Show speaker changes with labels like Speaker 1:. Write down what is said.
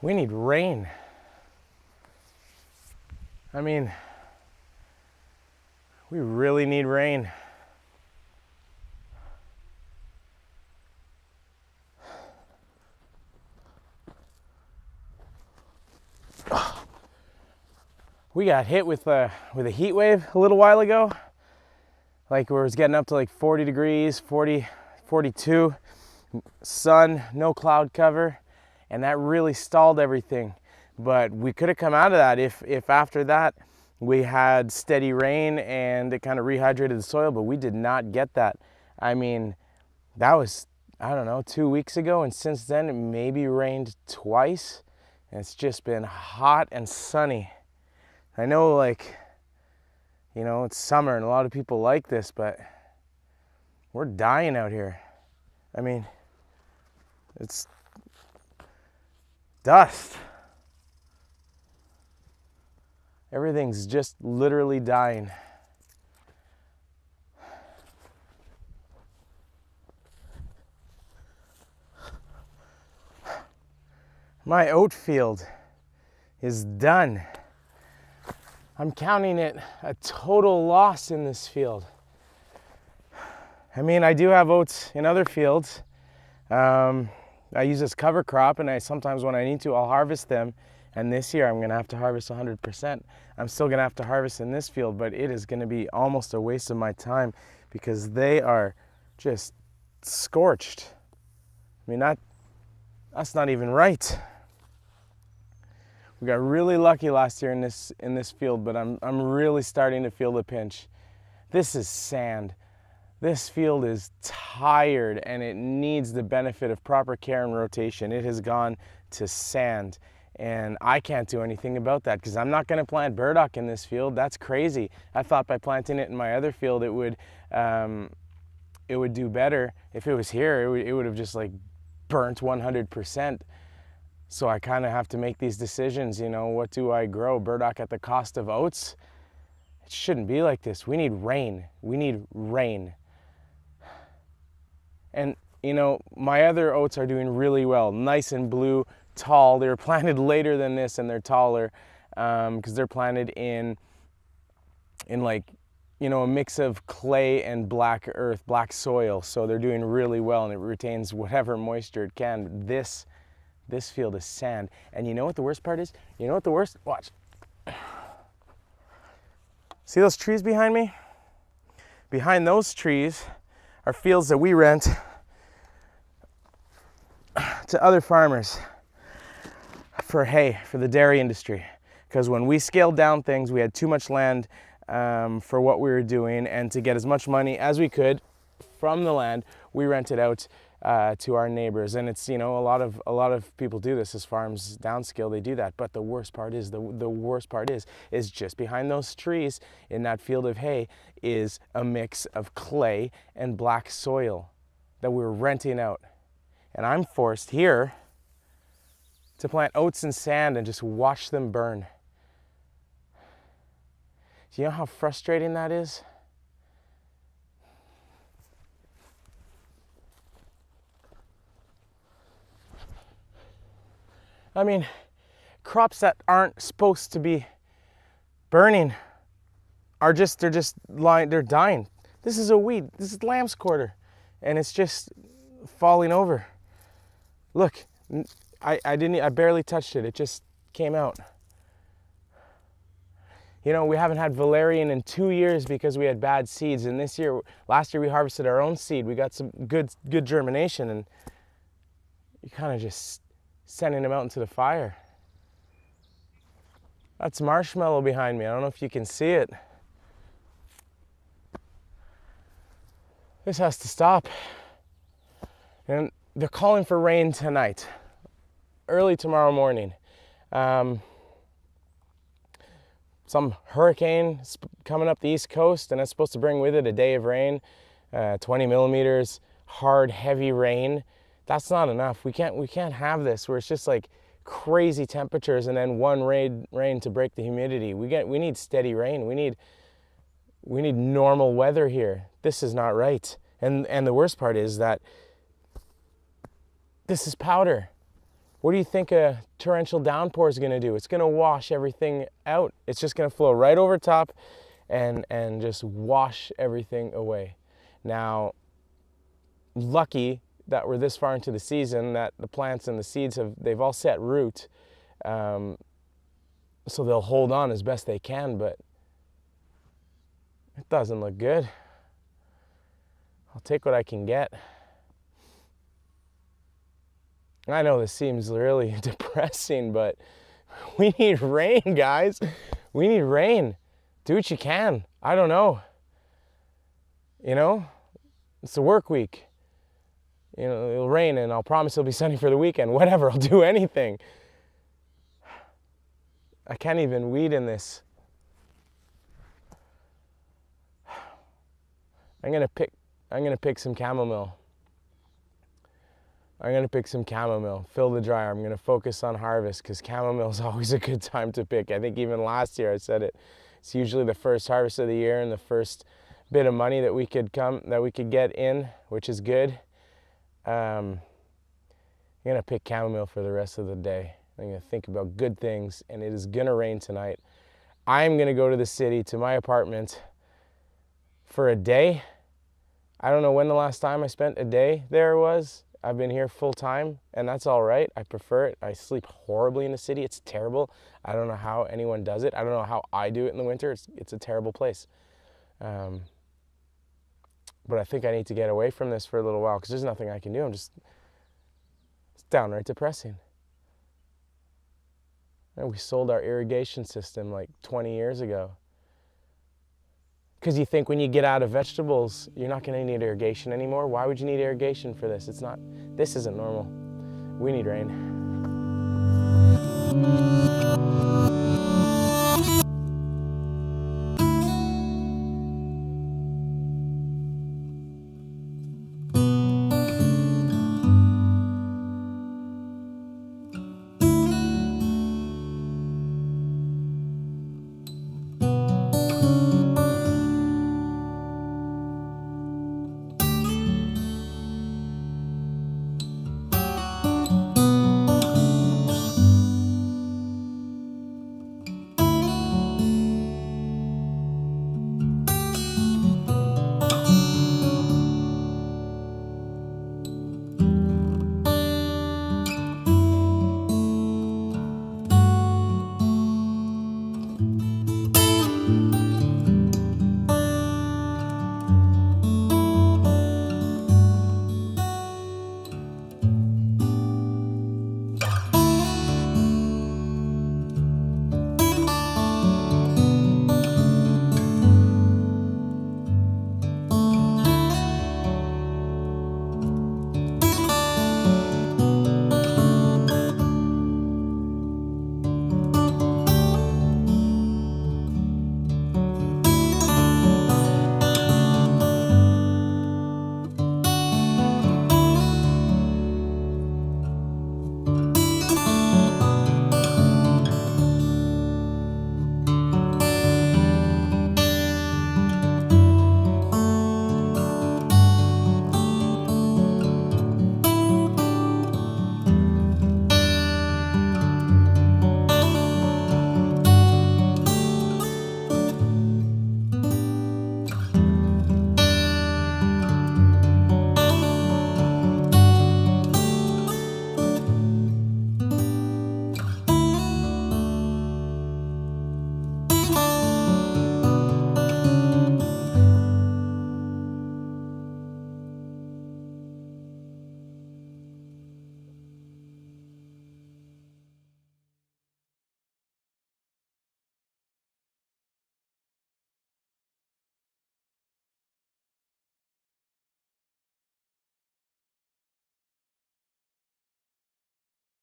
Speaker 1: We need rain. I mean, we really need rain. We got hit with a heat wave a little while ago. Like it was getting up to like 40 degrees, 40, 42, sun, no cloud cover, and that really stalled everything. But we could have come out of that if after that we had steady rain and it kind of rehydrated the soil, but we did not get that. I mean, that was, I don't know, 2 weeks ago, and since then it maybe rained twice, and it's just been hot and sunny. I know, like, you know, it's summer and a lot of people like this, but we're dying out here. I mean, it's dust. Everything's just literally dying. My oat field is done. I'm counting it a total loss in this field. I mean, I do have oats in other fields. I use this cover crop, and sometimes when I need to, I'll harvest them. And this year I'm gonna have to harvest 100%. I'm still gonna have to harvest in this field, but it is gonna be almost a waste of my time because they are just scorched. I mean, that's not even right. We got really lucky last year in this field, but I'm really starting to feel the pinch. This is sand. This field is tired and it needs the benefit of proper care and rotation. It has gone to sand, and I can't do anything about that because I'm not going to plant burdock in this field. That's crazy. I thought by planting it in my other field it would do better. If it was here, it would have just like burnt 100%. So I kind of have to make these decisions, you know, what do I grow? Burdock at the cost of oats? It shouldn't be like this. We need rain. We need rain. And, you know, my other oats are doing really well. Nice and blue, tall. They were planted later than this and they're taller because they're planted in like, you know, a mix of clay and black earth, black soil. So they're doing really well and it retains whatever moisture it can. This field is sand. And you know what the worst part is? You know what the worst? Watch. See those trees behind me? Behind those trees are fields that we rent to other farmers for hay, for the dairy industry. Because when we scaled down things, we had too much land for what we were doing, and to get as much money as we could from the land, we rented out to our neighbors. And it's, you know, a lot of people do this as farms downscale, they do that. But the worst part is is just behind those trees in that field of hay is a mix of clay and black soil that we're renting out. And I'm forced here to plant oats in sand and just watch them burn. Do you know how frustrating that is? I mean, crops that aren't supposed to be burning they're dying. This is a weed, this is lamb's quarter, and it's just falling over. Look, I barely touched it, it just came out. You know, we haven't had valerian in 2 years because we had bad seeds, and last year we harvested our own seed. We got some good germination, and you kind of just sending them out into the fire. That's marshmallow behind me. I don't know if you can see it. This has to stop. And they're calling for rain tonight, early tomorrow morning. Some hurricane coming up the East Coast, and it's supposed to bring with it a day of rain, 20 millimeters, hard, heavy rain. That's not enough. We can't have this where it's just like crazy temperatures and then one rain to break the humidity. We need steady rain. We need normal weather here. This is not right. And the worst part is that this is powder. What do you think a torrential downpour is going to do? It's going to wash everything out. It's just going to flow right over top and just wash everything away. Now, lucky that we're this far into the season that the plants and the seeds they've all set root, so they'll hold on as best they can, but it doesn't look good. I'll take what I can get. I know this seems really depressing, but we need rain, guys. We need rain. Do what you can. I don't know. You know, it's a work week. You know, it'll rain and I'll promise it'll be sunny for the weekend. Whatever, I'll do anything. I can't even weed in this. I'm gonna pick some chamomile. I'm gonna pick some chamomile, fill the dryer. I'm gonna focus on harvest because chamomile is always a good time to pick. I think even last year I said it. It's usually the first harvest of the year and the first bit of money that we could get in, which is good. I'm gonna pick chamomile for the rest of the day. I'm gonna think about good things, and it is gonna rain tonight. I'm gonna go to the city, to my apartment for a day. I don't know when the last time I spent a day there was. I've been here full time, and that's all right. I prefer it. I sleep horribly in the city. It's terrible. I don't know how anyone does it. I don't know how I do it in the winter. It's a terrible place. But I think I need to get away from this for a little while because there's nothing I can do. It's downright depressing. And we sold our irrigation system like 20 years ago. Because you think when you get out of vegetables, you're not going to need irrigation anymore. Why would you need irrigation for this? This isn't normal. We need rain.